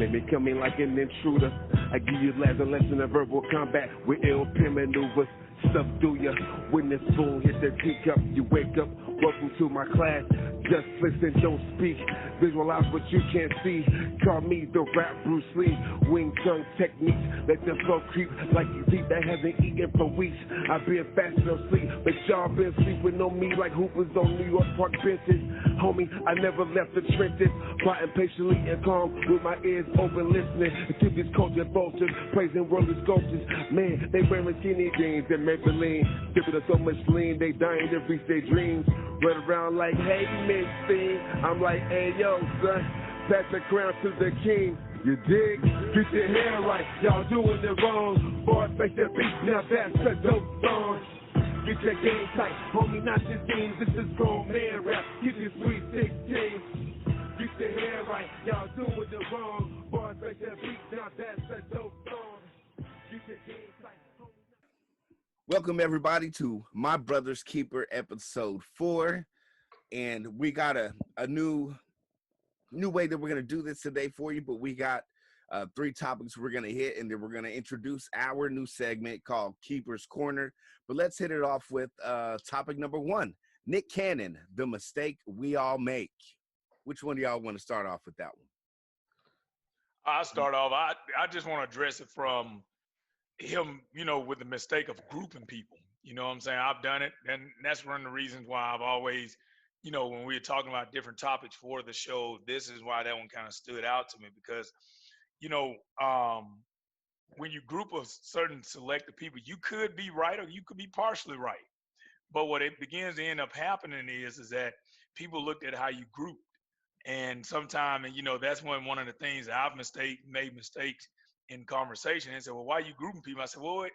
Make me come in like an intruder. I give you last a lesson of verbal combat with ill pen maneuvers. Subdue ya. When the spoon hit the teacup, you wake up. Welcome to my class. Just listen, don't speak. Visualize what you can't see. Call me the rap Bruce Lee. Wing tongue techniques. Let the flow creep like you deep that hasn't eaten for weeks. I've been fast no sleep, but y'all been sleeping on me like hoopers on New York Park benches. Homie, I never left the trenches. Plotting patiently and calm with my ears open listening to these culture vultures, praising worldly sculptures. Man, they wearing skinny jeans and Maybelline. Sipping so much lean, they dying to reach their dreams. Run around like, hey, Miss Thing. I'm like, hey, yo, son, pass the crown to the king. You dig? Get your hair right, y'all doing it wrong. Boys, make that beat, now that's a dope song. Get your game tight, homie, not just games. This is grown man rap. Get your sweet 16. Get your hair right, y'all doing it wrong. Boys, make that beat, now that's a dope song. Get your game tight. Welcome, everybody, to My Brother's Keeper, episode 4. And we got a new way that we're going to do this today for you, but we got 3 topics we're going to hit, and then we're going to introduce our new segment called Keeper's Corner. But let's hit it off with topic number 1, Nick Cannon, the mistake we all make. Which one do y'all want to start off with that one? I'll start off. I just want to address it from him, with the mistake of grouping people. You know what I'm saying? I've done it, and that's one of the reasons why I've always, when we were talking about different topics for the show, this is why that one kind of stood out to me because, when you group a certain selected people, you could be right or you could be partially right. But what it begins to end up happening is that people looked at how you grouped. And sometimes, that's one of the things that I've made mistakes in conversation and said, well, why are you grouping people? I said, well, wait,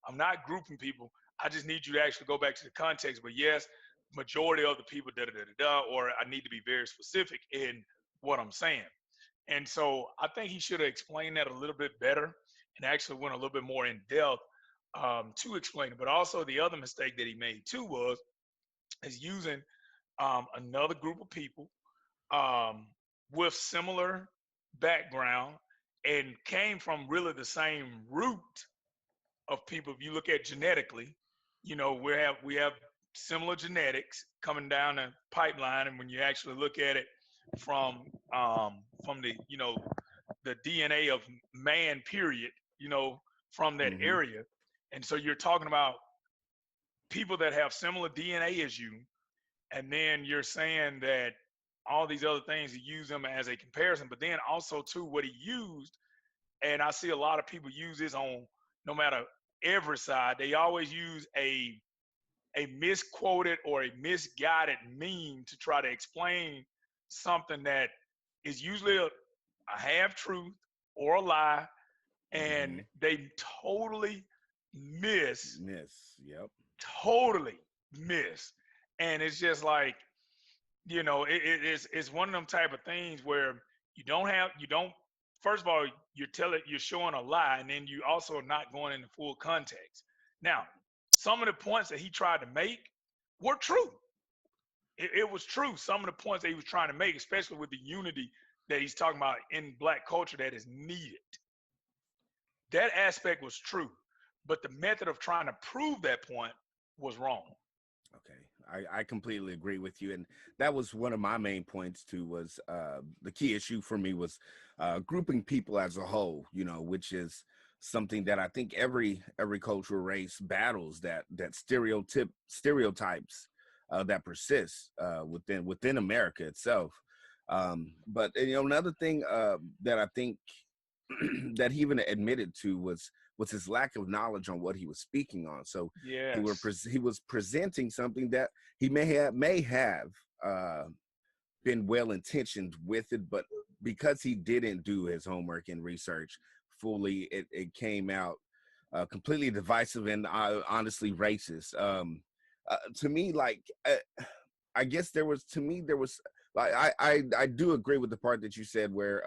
I'm not grouping people. I just need you to actually go back to the context. But yes, majority of the people, or I need to be very specific in what I'm saying. And so I think he should have explained that a little bit better and actually went a little bit more in depth to explain it. But also the other mistake that he made too is using another group of people with similar background and came from really the same root of people. If you look at genetically, we have similar genetics coming down the pipeline, and when you actually look at it from the the DNA of man, period, from that area, and so you're talking about people that have similar DNA as you, and then you're saying that all these other things, you use them as a comparison, but then also too what he used, and I see a lot of people use this on no matter every side, they always use a misquoted or a misguided meme to try to explain something that is usually a half truth or a lie, and they totally miss. Yep. Totally miss. And it's just like, it's one of them type of things where you don't first of all, you're showing a lie, and then you also are not going into full context. Now, some of the points that he tried to make were true. It was true. Some of the points that he was trying to make, especially with the unity that he's talking about in Black culture that is needed. That aspect was true, but the method of trying to prove that point was wrong. Okay. I completely agree with you. And that was one of my main points too, was the key issue for me was grouping people as a whole, which is something that I think every cultural race battles, that stereotypes that persist within America itself. But another thing that I think that he even admitted to was his lack of knowledge on what he was speaking on. So yes. he was presenting something that he may have been well-intentioned with it, but because he didn't do his homework and research fully, it came out completely divisive and honestly racist. To me, I guess there was I do agree with the part that you said where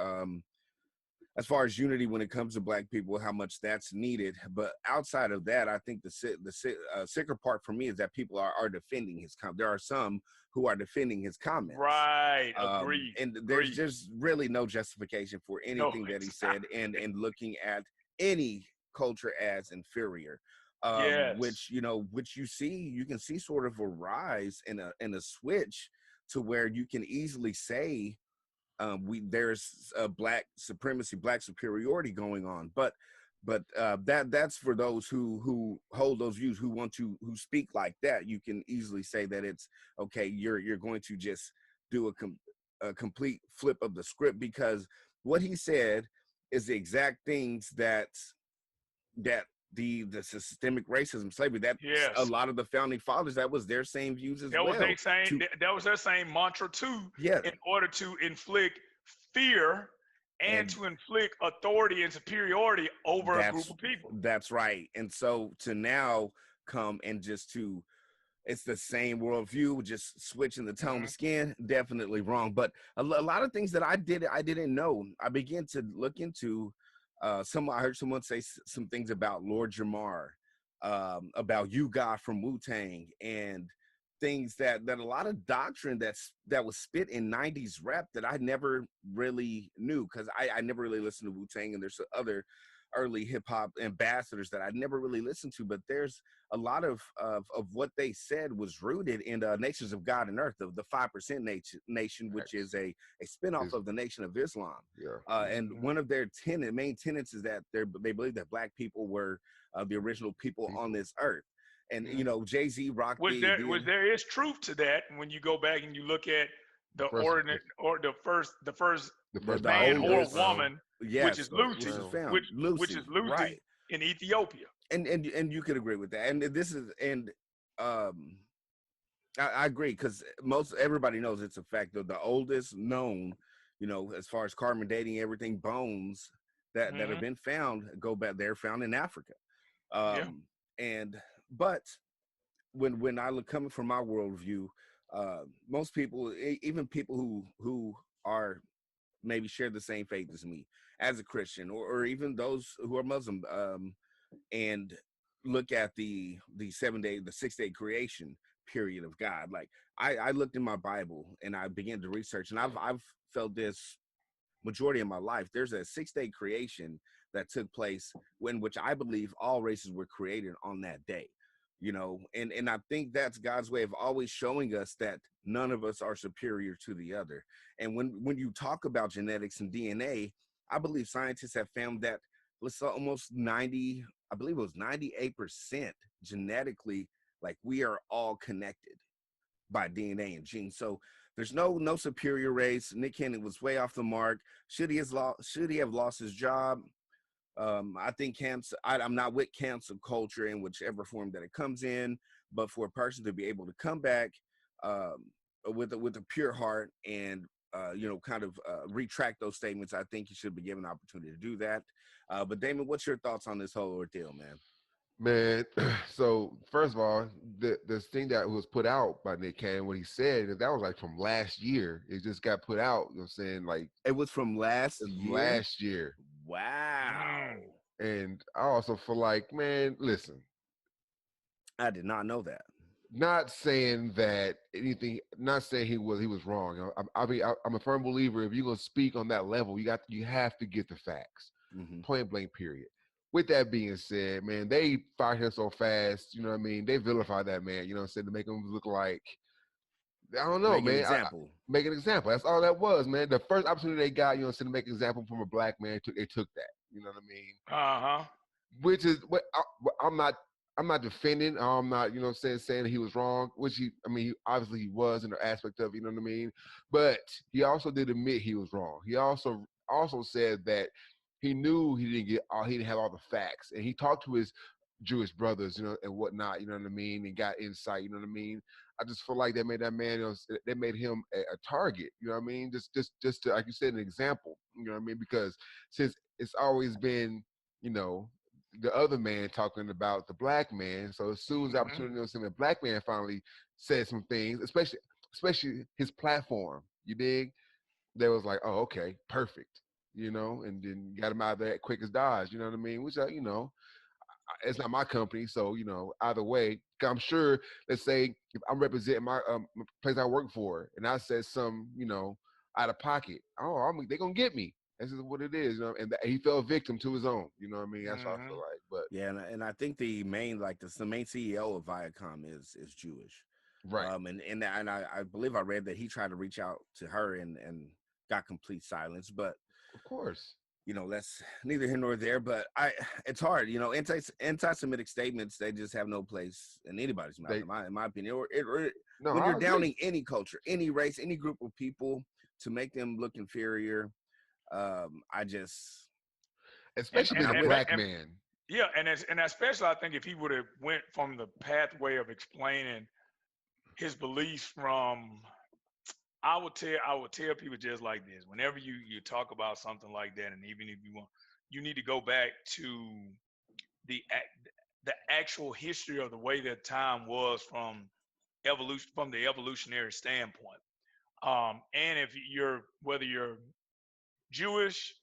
as far as unity when it comes to black people, how much that's needed. But outside of that, I think the sicker part for me is that people are defending his there are some who are defending his comments. Right. Agreed. And there's just really no justification for anything that he said, and looking at any culture as inferior. Yes. Which you can see sort of a rise in a switch to where you can easily say there's a black supremacy, black superiority going on, but that's for those who hold those views, who speak like that. You can easily say that it's okay. You're going to just do a complete flip of the script, because what he said is the exact things that the systemic racism, slavery, that a lot of the founding fathers, that was their same views as well. That was their same mantra too. Yeah. In order to inflict fear and to inflict authority and superiority over a group of people. That's right. And so to now come and it's the same worldview, just switching the tone of skin, definitely wrong. But a lot of things that I didn't know. I began to look into. I heard someone say some things about Lord Jamar, about You God from Wu-Tang, and things that a lot of doctrine that was spit in 90s rap that I never really knew, because I never really listened to Wu-Tang, and there's other early hip-hop ambassadors that I never really listened to, but there's a lot of what they said was rooted in Nations of God and Earth, the 5% Nation, which is a spinoff of the Nation of Islam. And one of their main tenets is that they believe that black people were the original people on this earth. And Jay-Z rocked there is truth to that when you go back and you look at the ordinate or the first man or woman, which is Lucy, which is Lucy, right, in Ethiopia. And you could agree with that. And I agree, because everybody knows it's a fact. The oldest known, as far as carbon dating, everything, bones that have been found go back. They're found in Africa. But when I look, coming from my worldview, most people, even people who are maybe share the same faith as me as a Christian, or even those who are Muslim, and look at the 6-day creation period of God. Like I looked in my Bible and I began to research, and I've felt this majority of my life. There's a 6-day creation that took place which I believe all races were created on that day. And I think that's God's way of always showing us that none of us are superior to the other. And when you talk about genetics and DNA, I believe scientists have found that almost 98% genetically, like, we are all connected by DNA and genes. So there's no superior race. Nick Cannon was way off the mark. Should he have lost his job? I think I'm not with cancel culture in whichever form that it comes in, but for a person to be able to come back with a pure heart and retract those statements, I think you should be given an opportunity to do that. But Damon, what's your thoughts on this whole ordeal, man? Man, so first of all, this thing that was put out by Nick Cannon, what he said, that was like from last year. It just got put out. You know what I'm saying? Like, it was from last year. Wow. And I also feel like, man, listen, I did not know that. Not saying that anything, not saying he was wrong. I'm a firm believer, if you're gonna speak on that level, you have to get the facts. Point blank, period. With that being said, man, they fired him so fast, you know what I mean? They vilified that man, you know what I'm saying, to make him look like, I don't know, man. Make an example. That's all that was, man. The first opportunity they got, you know what I'm saying, to make an example from a black man, they took that. You know what I mean? Which is what I'm not defending. I'm not, you know what I'm saying he was wrong, which obviously he was in the aspect of, you know what I mean? But he also did admit he was wrong. He also said that he knew he didn't have all the facts, and he talked to his Jewish brothers, you know, and whatnot, you know what I mean, and got insight, you know what I mean. I just feel like they made that man, you know, they made him a target, you know what I mean, just to, like you said, an example, you know what I mean, because since it's always been, you know, the other man talking about the black man, so as soon as the opportunity was the black man finally said some things, especially his platform, you dig, they was like, oh, okay, perfect. you know, and then got him out of there quick as Dodge, you know what I mean? Which, you know, it's not my company, so, you know, either way, I'm sure, let's say if I'm representing my place I work for, and I said some, you know, out of pocket, they're going to get me. This is what it is, you know, and he fell victim to his own, you know what I mean? That's what I feel like. But yeah, and I think the main CEO of Viacom is Jewish, right? And I believe I read that he tried to reach out to her and got complete silence. But of course, you know, that's neither here nor there. But it's hard, you know, anti-Semitic statements, they just have no place in anybody's mouth, in my opinion. When you're downing any culture, any race, any group of people to make them look inferior. Especially being a black man. Yeah, and especially I think if he would have went from the pathway of explaining his beliefs from, I would tell people just like this: whenever you talk about something like that, and even if you want, you need to go back to the actual history of the way that time was from the evolutionary standpoint. And if whether you're Jewish,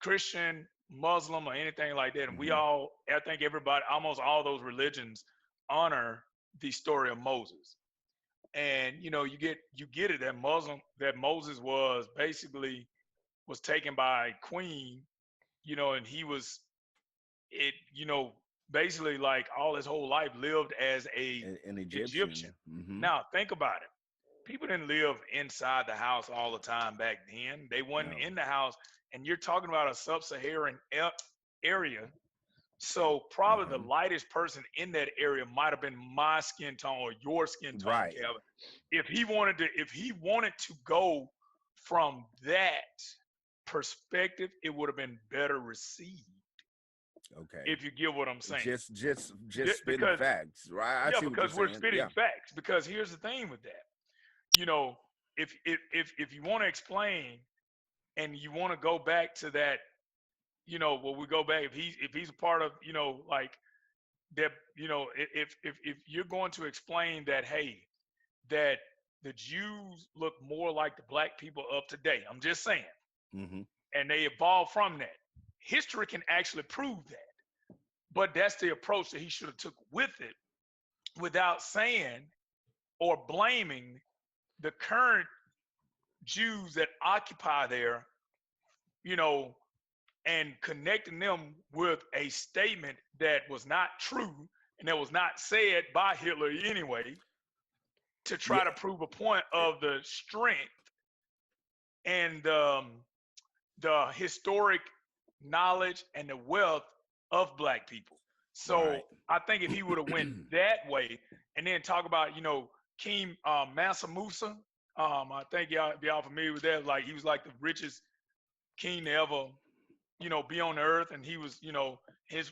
Christian, Muslim, or anything like that, and I think everybody, almost all those religions, honor the story of Moses. And you know, you get it that Moses was taken by a queen, you know, and he was basically like all his whole life lived as an Egyptian. Now think about it. People didn't live inside the house all the time back then. They wasn't in the house, and you're talking about a sub-Saharan area. So probably the lightest person in that area might have been my skin tone or your skin tone, right. Calvin. If he wanted to go from that perspective, it would have been better received. Okay. If you get what I'm saying. Just spitting facts, right? Yeah, because we're spitting facts. Because here's the thing with that. You know, if you want to explain and you want to go back to that, you know, we go back, if he's a part of, you know, like that, you know, if you're going to explain that, hey, that the Jews look more like the black people of today, I'm just saying, and they evolved from that. History can actually prove that, but that's the approach that he should have took with it, without saying or blaming the current Jews that occupy there, you know, and connecting them with a statement that was not true and that was not said by Hitler anyway, to try to prove a point of the strength and the historic knowledge and the wealth of black people. So I think if he would have went that way and then talk about, you know, King Mansa Musa, I think y'all familiar with that. Like he was like the richest king to ever, you know, be on the earth, and he was, you know, his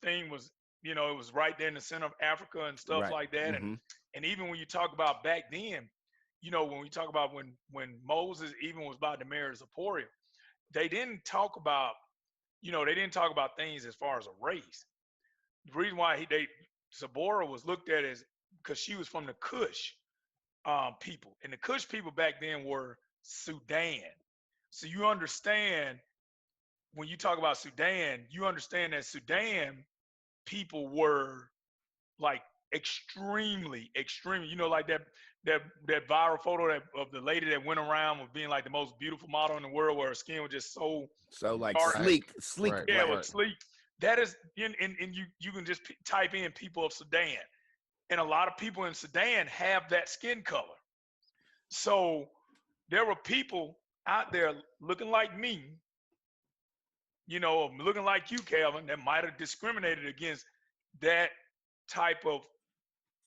thing was, you know, it was right there in the center of Africa and stuff like that. And even when you talk about back then, you know, when we talk about when Moses even was about to marry Zipporah, they didn't talk about, you know, they didn't talk about things as far as a race. The reason why Zipporah was looked at as because she was from the Kush people, and the Kush people back then were Sudan. So you understand when you talk about Sudan, you understand that Sudan people were like extremely, you know, like that viral photo of the lady that went around with being like the most beautiful model in the world, where her skin was just so like dark. sleek. Right, yeah, it was sleek. That is, and you can just type in people of Sudan, and a lot of people in Sudan have that skin color. So there were people out there looking like me, you know, looking like you, Calvin, that might have discriminated against that type of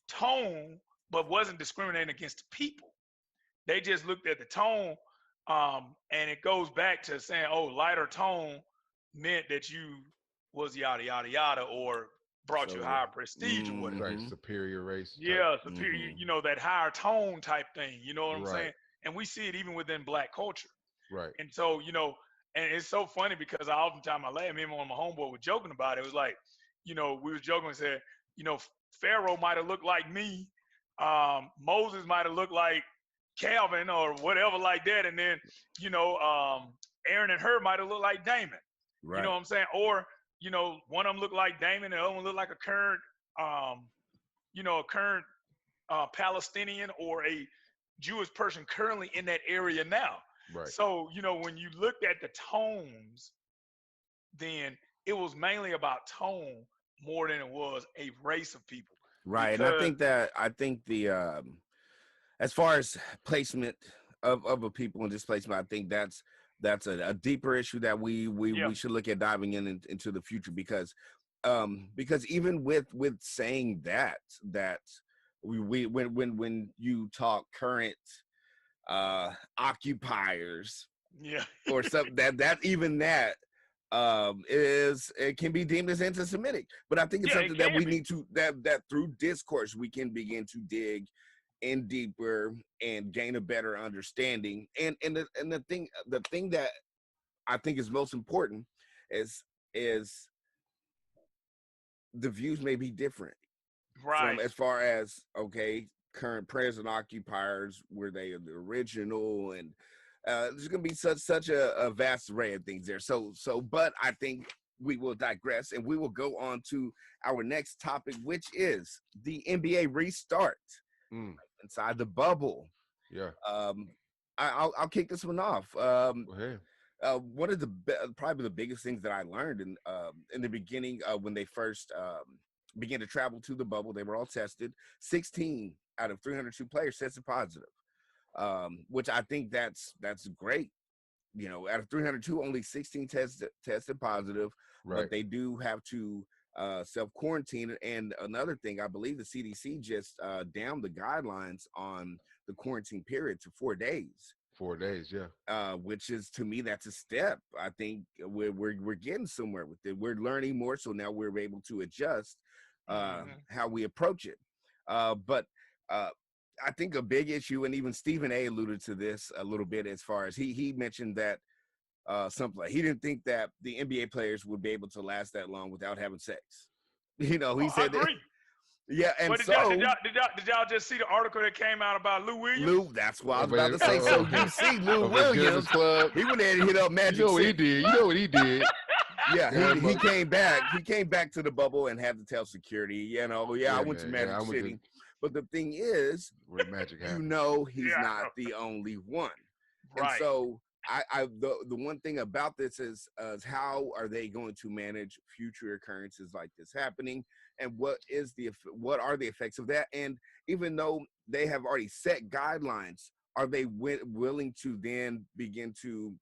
tone, but wasn't discriminating against the people. They just looked at the tone, and it goes back to saying, oh, lighter tone meant that you was yada, yada, yada, or brought you higher prestige or whatever. Right, superior race. Yeah, superior, you know, that higher tone type thing, you know what I'm saying? And we see it even within black culture. Right. And so, you know, and it's so funny because I oftentimes I laugh. Me and my homeboy were joking about it. It was like, you know, we was joking and said, you know, Pharaoh might have looked like me. Moses might have looked like Calvin or whatever like that, and then Aaron and her might have looked like Damon. Right. You know what I'm saying? Or one of them looked like Damon, and the other one looked like a current Palestinian or a Jewish person currently in that area now. Right. So when you looked at the tones, then it was mainly about tone more than it was a race of people. Right, and I think the as far as placement of a people and displacement, I think that's a deeper issue that we should look at diving into the future, because even with saying that we when you talk current occupiers, or something that even that it can be deemed as anti-Semitic, but I think it's something that we need to that through discourse we can begin to dig in deeper and gain a better understanding. And the thing that I think is most important is the views may be different, right? From as far as current present occupiers, were they the original, and there's going to be such a vast array of things there. So, but I think we will digress, and we will go on to our next topic, which is the NBA restart inside the bubble. Yeah. I'll kick this one off. Go ahead. One of probably the biggest things that I learned in the beginning, when they first began to travel to the bubble, they were all tested. 16 out of 302 players tested positive. Which I think that's great. Out of 302, only 16 tested positive, right. But they do have to self-quarantine. And another thing, I believe the CDC just downed the guidelines on the quarantine period to 4 days. 4 days, yeah. Which is, to me, that's a step. I think we're getting somewhere with it. We're learning more, so now we're able to adjust how we approach it. But I think a big issue, and even Stephen A. alluded to this a little bit, as far as he mentioned that something like he didn't think that the NBA players would be able to last that long without having sex. He said that. Yeah, and did y'all just see the article that came out about Lou Williams? That's what I was about to say. So you see Lou Williams, he went there and hit up Magic. You know what he did. Yeah, he came back. He came back to the bubble and had to tell security, I went to Magic City. But the thing is, he's not the only one. Right. And so the one thing about this is how are they going to manage future occurrences like this happening, and what are the effects of that? And even though they have already set guidelines, are they willing to then begin to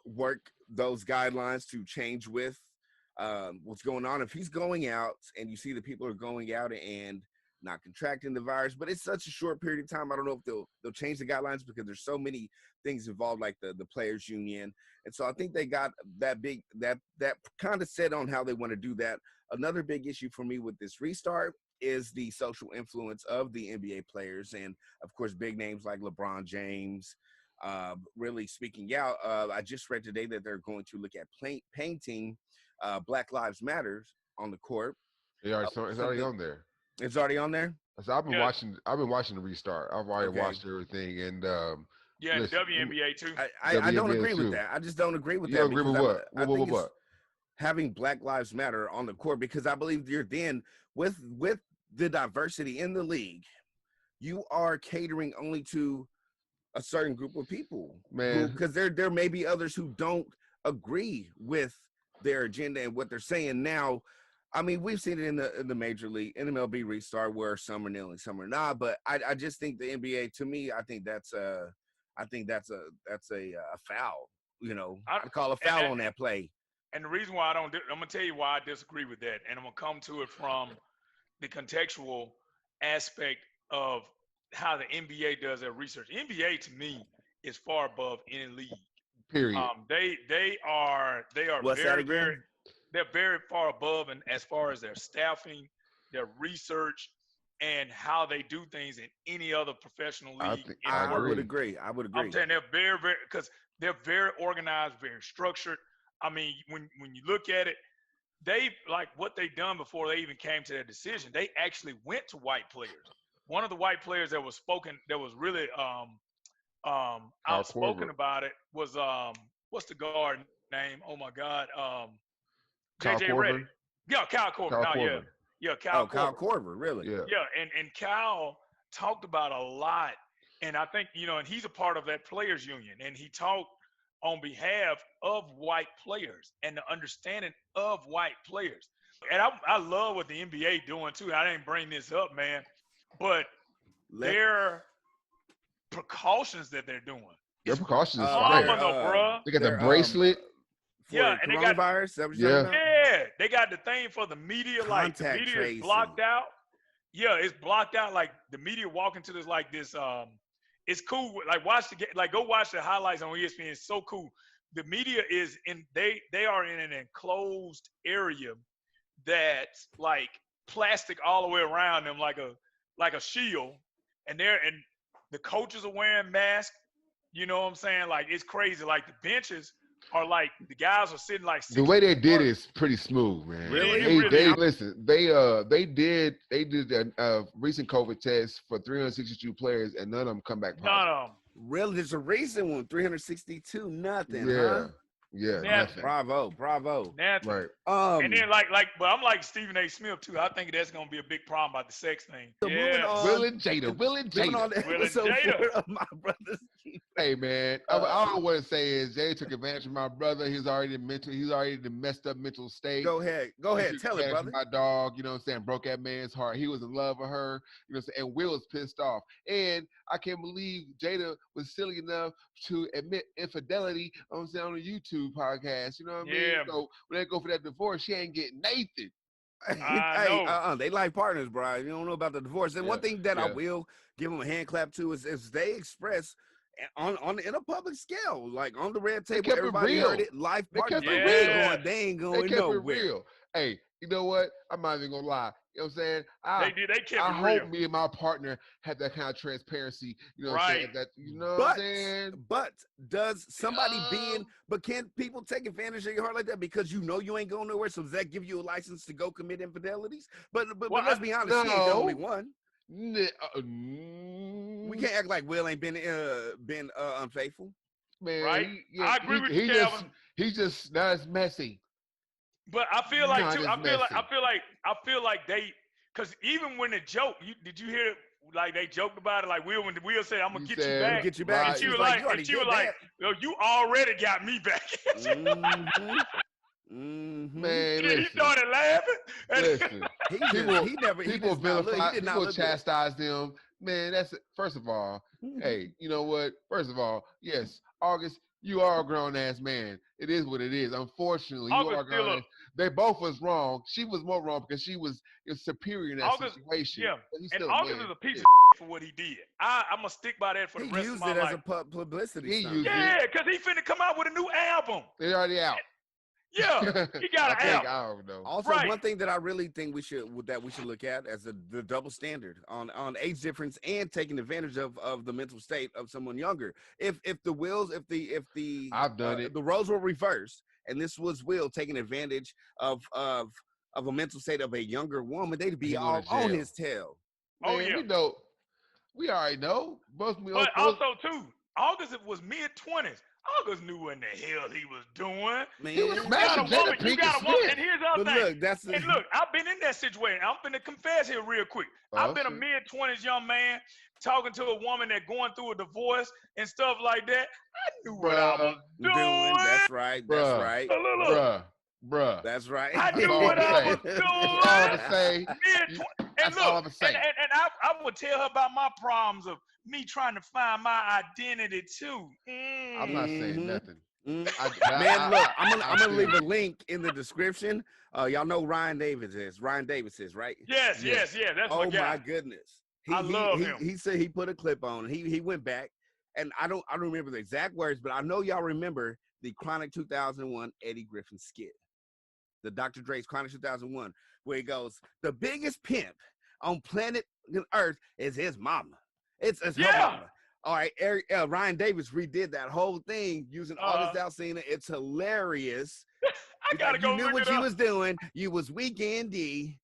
work those guidelines to change with what's going on? If he's going out and you see that people are going out and not contracting the virus, but it's such a short period of time, I don't know if they'll change the guidelines, because there's so many things involved, like the players union. And so I think they got that kind of set on how they want to do that. Another big issue for me with this restart is the social influence of the NBA players, and of course big names like LeBron James really speaking out. I just read today that they're going to look at painting Black Lives Matter on the court. It's already on there. It's already on there. So I've been watching the restart. I've already watched everything, and listen, WNBA too. I don't agree with that. I just don't agree with that. You don't agree with what? I think it's having Black Lives Matter on the court, because I believe you're then with the diversity in the league, you are catering only to a certain group of people, man, because there may be others who don't agree with their agenda and what they're saying now. I mean, we've seen it in the major league, in the MLB restart, where some are kneeling, some are not. But I just think the NBA, to me, I think that's a foul. I'd call a foul on that play. And the reason why I'm gonna tell you why I disagree with that, and I'm gonna come to it from the contextual aspect of how the NBA does their research. NBA, to me, is far above any league. Period. They are they're very far above, and as far as their staffing, their research, and how they do things in any other professional league. I would agree. I'm saying they're very, very, because they're very organized, very structured. I mean, when you look at it, what they done before they even came to their decision, they actually went to white players. one of the white players that was really outspoken about it was what's the guard name? Oh my God, JJ Redick. Yeah, Kyle Korver. Kyle Korver, really? Yeah, and Kyle talked about a lot, and I think and he's a part of that players union, and he talked on behalf of white players and the understanding of white players. And I love what the NBA doing too. I didn't bring this up, man, but their precautions that they're doing. Their precautions is phenomenal, they got the bracelet. And coronavirus. They got the thing for the media, like the media is blocked out. Yeah, it's blocked out. Like the media walking to this, like this. It's cool. Like go watch the highlights on ESPN. It's so cool. The media is they are in an enclosed area that's like plastic all the way around them, like a shield. And the coaches are wearing masks. You know what I'm saying? Like it's crazy. Like the benches are like the guys are sitting like the way they did it is pretty smooth, man. Really? They did a recent COVID test for 362 players, and none of them come back positive. None of them. Really? There's a recent one, 362, nothing. Yeah. Huh? Yeah, nothing. Bravo. Nothing. Right. And then but I'm like Stephen A. Smith too. I think that's gonna be a big problem about the sex thing. So Will and Jada. My brother's keeper. Hey man, all I want to say is Jay took advantage of my brother. He's already in a messed up mental state. Go ahead. Tell it, brother. My dog, you know what I'm saying, broke that man's heart. He was in love with her, you know what I'm saying, and Will was pissed off. And I can't believe Jada was silly enough to admit infidelity on the YouTube podcast. You know what I mean? So when they go for that divorce, she ain't getting Nathan. They like partners, bro. You don't know about the divorce. And one thing that I will give them a hand clap to is they express in a public scale, like on the red table, everybody heard it. Life partners, they ain't going nowhere. Real. Hey, you know what? I'm not even gonna lie. You know what I'm saying? They kept I it hope real. me and my partner had that kind of transparency. You know what I'm saying? That, you know what I'm saying? But does somebody but can people take advantage of your heart like that because you know you ain't going nowhere? So does that give you a license to go commit infidelities? But let's be honest, she ain't the only one. We can't act like Will ain't been unfaithful. Man, right? I agree with you, Calvin. He's just not as messy. But I feel like too. I feel like they, because even when the joke, did you hear it? Like they joked about it. Like when Will said, "I'm gonna get you back," and she was like, "Yo, you already got me back." Man, he started laughing. Listen, people chastise them. Man, that's it. First of all, hey, you know what? First of all, yes, August, you are a grown ass man. It is what it is. Unfortunately, you are grown. They both was wrong. She was more wrong because she was superior in that situation. Yeah, and August is a piece of for what he did. I'm gonna stick by that for the rest of my life. He used it as a publicity stunt. Yeah, because he finna come out with a new album. It's already out. Yeah, he got an album. I don't know. Also, one thing that I really think we should look at as the double standard on age difference and taking advantage of the mental state of someone younger. If the I've done it. The roles were reversed, and this was Will taking advantage of a mental state of a younger woman, they'd be all on his tail. Man, we already know. But also too, August was mid-20s. August knew what in the hell he was doing. Man, he was smashing Jada Pinkett Smith. And here's the other thing. Look, I've been in that situation. I'm finna confess here real quick. I've been a mid-20s young man talking to a woman that going through a divorce and stuff like that. I knew what I was doing. That's right. That's right. Bruh. That's right. I knew what I was doing. That's all I'm gonna say. And look, and I would tell her about my problems of me trying to find my identity too. I'm not saying nothing. Man, look, I'm gonna leave a link in the description. Y'all know Ryan Davis is right? Yes. That's my guy. Oh my goodness. I love him. He said he put a clip on. He went back, and I don't remember the exact words, but I know y'all remember the Chronic 2001 Eddie Griffin skit, the Dr. Dre's Chronic 2001, where he goes, "The biggest pimp on planet Earth is his mama. It's her mama." All right, Ryan Davis redid that whole thing using August Alsina. It's hilarious. I gotta go. You knew what you was doing. You was weekend D,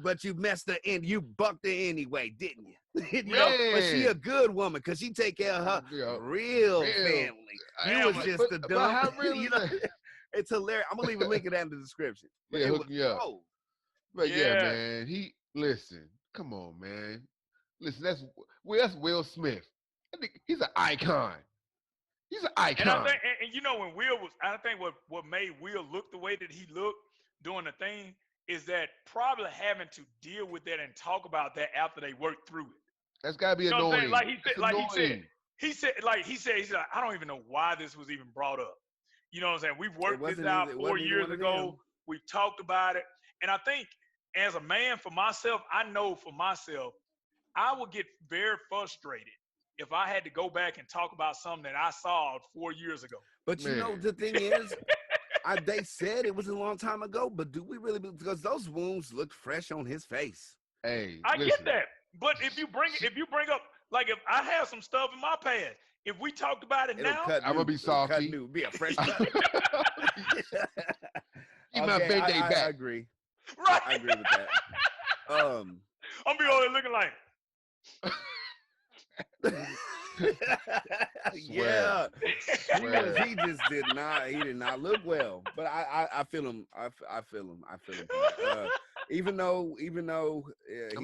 But you messed her in. You bucked her anyway, didn't you? You Man. know, but she a good woman because she take care of her real family. You was just a dumb. But how real you know, it's hilarious. I'm gonna leave a link in that in the description. But hook me up. Cold. But yeah, man. Listen. Come on, man. Listen, that's Will Smith. I think he's an icon. He's an icon. And I think, and you know, when I think what made Will look the way that he looked doing the thing is that probably having to deal with that and talk about that after they worked through it. That's gotta be annoying. He said, I don't even know why this was even brought up. You know what I'm saying? We've worked this out 4 years ago. We've talked about it. And I think as a man, for myself, I know for myself, I would get very frustrated if I had to go back and talk about something that I saw 4 years ago. But you know, the thing is, they said it was a long time ago, but do we really? Because those wounds look fresh on his face. Hey, I get that. But if you bring up, like, if I have some stuff in my past, if we talked about it now, I'm gonna be salty. Be a fresh cut. Keep my Band-Aid back. I agree. Right. I agree with that. I'm be over there looking like. Yeah, he just did not look well. But I feel him. I feel him. Even though I'm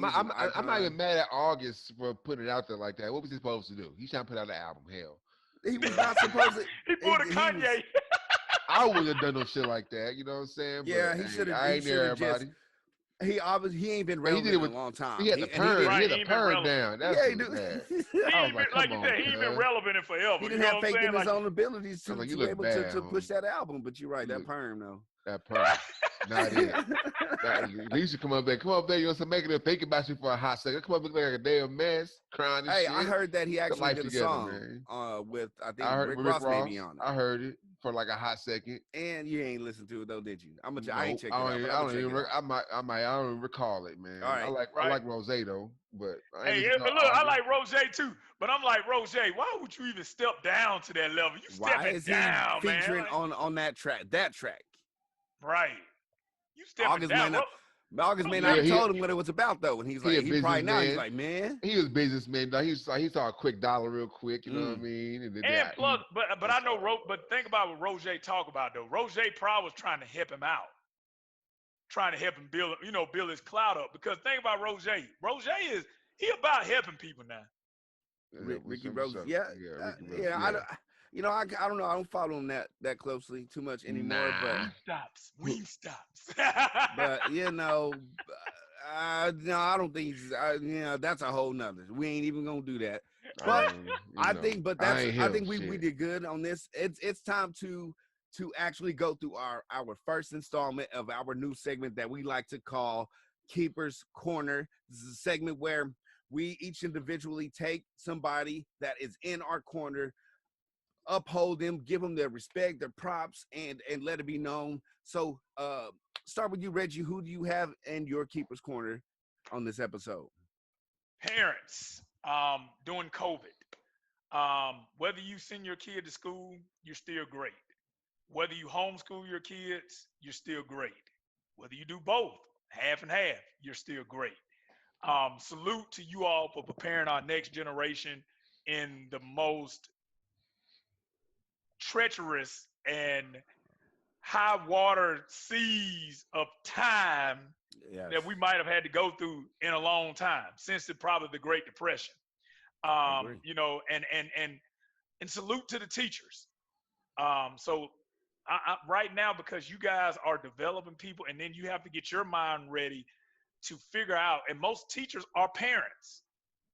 not even mad at August for putting it out there like that. What was he supposed to do? He's trying to put out an album. Hell, he was not supposed to. He pulled a Kanye. I wouldn't have done no shit like that. You know what I'm saying? Yeah, but, he should have. I ain't near everybody. He ain't been relevant in a long time. He had the perm. He had the perm down. That's he do. I was like you said, he ain't been relevant in forever. He didn't have faith in his own abilities to be able to push that album. But you're right, that perm though. That perm. Not it. He should come up there. Come up there. You know, so making them think about you for a hot second. Come up looking like a damn mess, crying and shit. I heard that he actually did a song with I think Rick Ross maybe on it. I heard it for like a hot second. And you ain't listened to it though, did you? I ain't checked it out. I don't even recall it, man. All right, I like Rose though, but I like Rose too. But I'm like, Rose, why would you even step down to that level? You stepping down, man. Featuring on that track? Right. You stepping down. August may not have told him what it was about though, and he's like, he's like, man. He was businessman. He saw a quick dollar real quick. You know what I mean? And plus, but I know, but think about what Roger talk about though. Roger probably was trying to help him out, trying to help him build his clout up. Because think about Roger. Roger he about helping people now. Ricky Rose, yeah. I don't know. I don't follow him that closely too much anymore. But we stops. But no, I don't think he's. That's a whole nother. We ain't even gonna do that. But I think we did good on this. It's time to actually go through our first installment of our new segment that we like to call Keeper's Corner. This is a segment where we each individually take somebody that is in our corner, uphold them, give them their respect, their props, and let it be known. So start with you, Reggie. Who do you have in your Keeper's Corner on this episode? Parents, during COVID. Whether you send your kid to school, you're still great. Whether you homeschool your kids, you're still great. Whether you do both, half and half, you're still great. Salute to you all for preparing our next generation in the most treacherous and high water seas of time that we might have had to go through in a long time, since probably the Great Depression. And salute to the teachers. So I right now, because you guys are developing people, and then you have to get your mind ready to figure out, and most teachers are parents.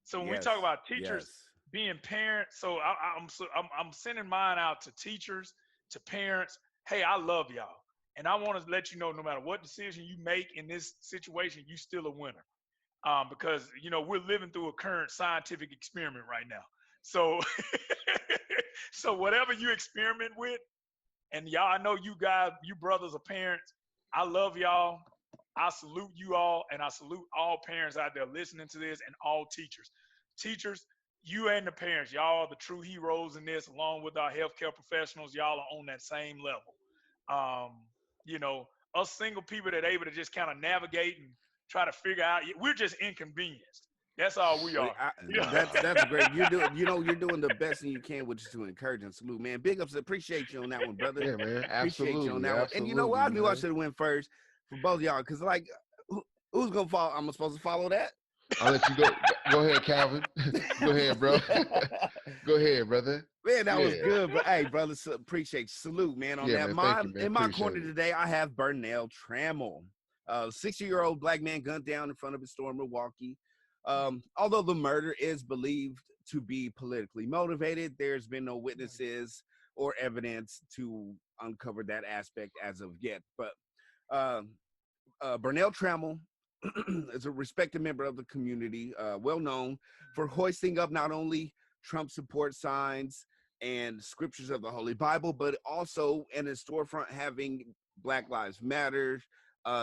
So when we talk about teachers being parents, so I'm sending mine out to teachers, to parents. Hey, I love y'all, and I want to let you know, no matter what decision you make in this situation, you still a winner. Because we're living through a current scientific experiment right now. So, so whatever you experiment with, and y'all, I know you guys, you brothers are parents. I love y'all. I salute you all, and I salute all parents out there listening to this, and all teachers. Teachers, you and the parents, y'all are the true heroes in this, along with our healthcare professionals. Y'all are on that same level. Us single people that are able to just kind of navigate and try to figure out. We're just inconvenienced. That's all we are. That's great. You're doing the best thing you can, which is to encourage and salute, man. Big ups, appreciate you on that one, brother. Yeah, man. Appreciate you on Absolutely. that one. And you know what? I knew I man. should have went first for both of y'all, because like, who's gonna follow? I'm supposed to follow that. I'll let you go. Go ahead, Calvin. Go ahead, bro. Go ahead, brother. Man, that was good. But hey, brother, appreciate you. Salute, man, on that. Man, thank you, man. In my corner today, I have Bernell Trammell, 60-year-old black man gunned down in front of his store in Milwaukee. Although the murder is believed to be politically motivated, there's been no witnesses or evidence to uncover that aspect as of yet. But Bernell Trammell is a respected member of the community, well known for hoisting up not only Trump support signs and scriptures of the Holy Bible, but also in his storefront having Black Lives Matter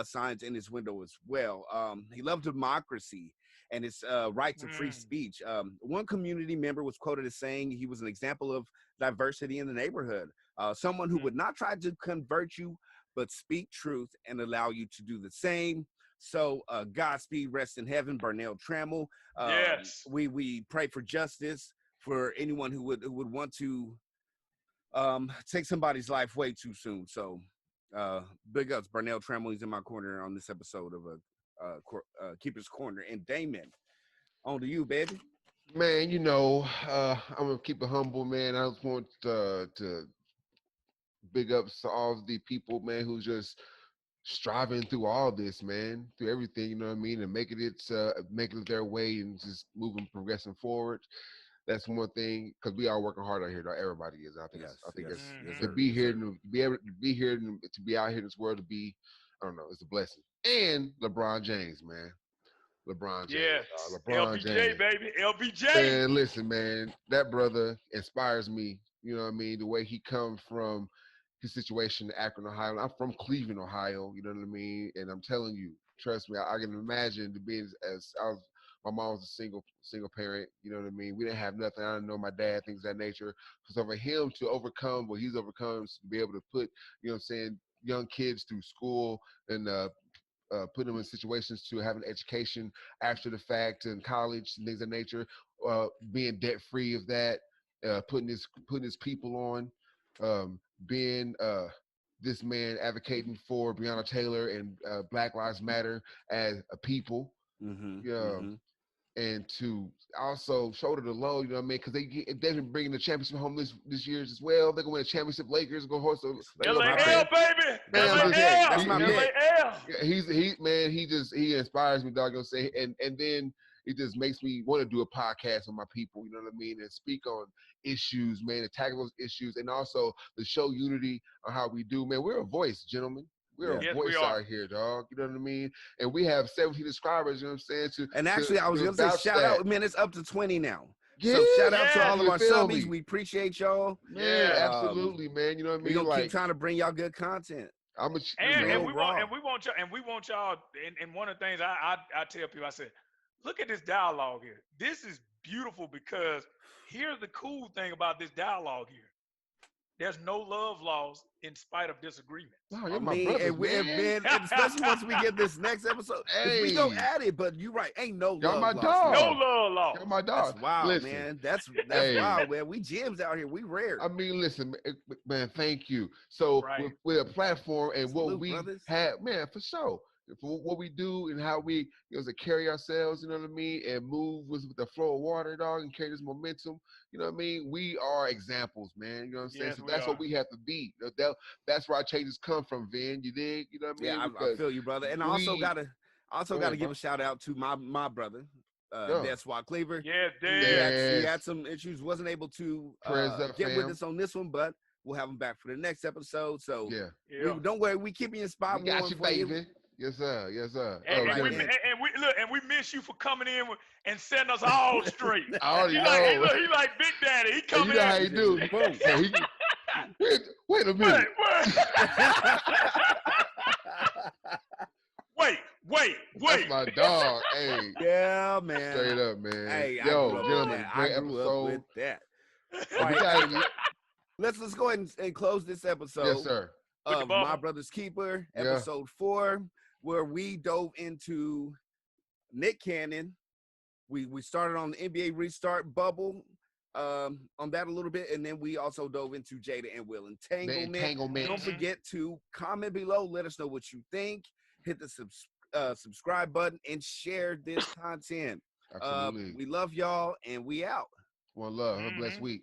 signs in his window as well. He loved democracy and his right to free speech. One community member was quoted as saying he was an example of diversity in the neighborhood, someone who would not try to convert you, but speak truth and allow you to do the same. So Godspeed, rest in heaven, Bernell Trammell. Yes. We pray for justice for anyone who would want to take somebody's life way too soon. So big ups, Bernell Trammell. He's in my corner on this episode of Keeper's Corner. And Damon, on to you, baby. Man, you know, I'm gonna keep it humble, man. I just want to big ups to all the people, man, who's just striving through all this, man, through everything, you know what I mean, and making it their way and just moving, progressing forward. That's one thing, because we are working hard out here. Everybody is. I think it's to be here, to be able to be here, to be out here in this world, to be, I don't know, it's a blessing. And LeBron James, man. LeBron James. Yes. LeBron LBJ, James. baby. LBJ. Man, listen, man, that brother inspires me. You know what I mean? The way he comes from his situation in Akron, Ohio. I'm from Cleveland, Ohio. You know what I mean? And I'm telling you, trust me, I can imagine to be my mom was a single parent. You know what I mean? We didn't have nothing. I didn't know my dad, things of that nature. So for him to overcome what he's overcome, to be able to put, you know what I'm saying, young kids through school and put them in situations to have an education after the fact and college and things of that nature, being debt free of that, putting his people on, being this man advocating for Breonna Taylor and Black Lives Matter as a people, and to also shoulder the load, you know what I mean? Because they've been bringing the championship home this year as well. They're gonna win a championship. Lakers go host. LAL, baby. Man, That's my pick. He inspires me, dog. Gonna say, and then it just makes me want to do a podcast with my people. You know what I mean? And speak on issues, man, and tackle those issues, and also to show unity on how we do, man. We're a voice, gentlemen. We're a voice out here, dog. You know what I mean? And we have 17 subscribers, you know what I'm saying? I was going to say, shout out, man, it's up to 20 now. Yeah, so shout out to all of our subbies. Me? We appreciate y'all. Man, absolutely, man. You know what I mean? We're going to keep trying to bring y'all good content. And we want y'all, and one of the things I tell people, I said, look at this dialogue here. This is beautiful because here's the cool thing about this dialogue here. There's no love lost in spite of disagreement. No, you're my brother, man. Especially once we get this next episode. Hey. We go at it, but you're right. Ain't no y'all love my lost. dog. No love lost. You're my dog. That's wild, listen, man. That's hey. wild, man. We gems out here. We rare. I mean, listen, man, thank you. So with a platform and Salute, what we brothers. have, man, for sure. For what we do and how we carry ourselves, you know what I mean, and move with the flow of water, dog, and carry this momentum, you know what I mean. We are examples, man. You know what I'm saying? Yes, so that's what we have to be. That's where our changes come from, Vin. You dig? You know what I mean? Yeah, I feel you, brother. And I also gotta give a shout out to my brother, DesSwoir Cleaver. Yeah, he had some issues, wasn't able to get with us on this one, but we'll have him back for the next episode. So don't worry, we keep you in spot. We got you, baby. Yes, sir. Yes, sir. And we miss you for coming in and setting us all straight. I already know. He like Big Daddy. He coming in. You know how he do. Boom. Wait a minute. Wait. That's my dog. Hey. Yeah, man. Straight up, man. Hey, gentlemen, great episode. With that. Let's go ahead and close this episode. Yes, sir. Of My Brother's Keeper, episode 4, where we dove into Nick Cannon. We started on the NBA restart bubble on that a little bit, and then we also dove into Jada and Will Entanglement. Don't forget to comment below. Let us know what you think. Hit the subscribe button and share this content. Absolutely. We love y'all, and we out. One love. Have a blessed week.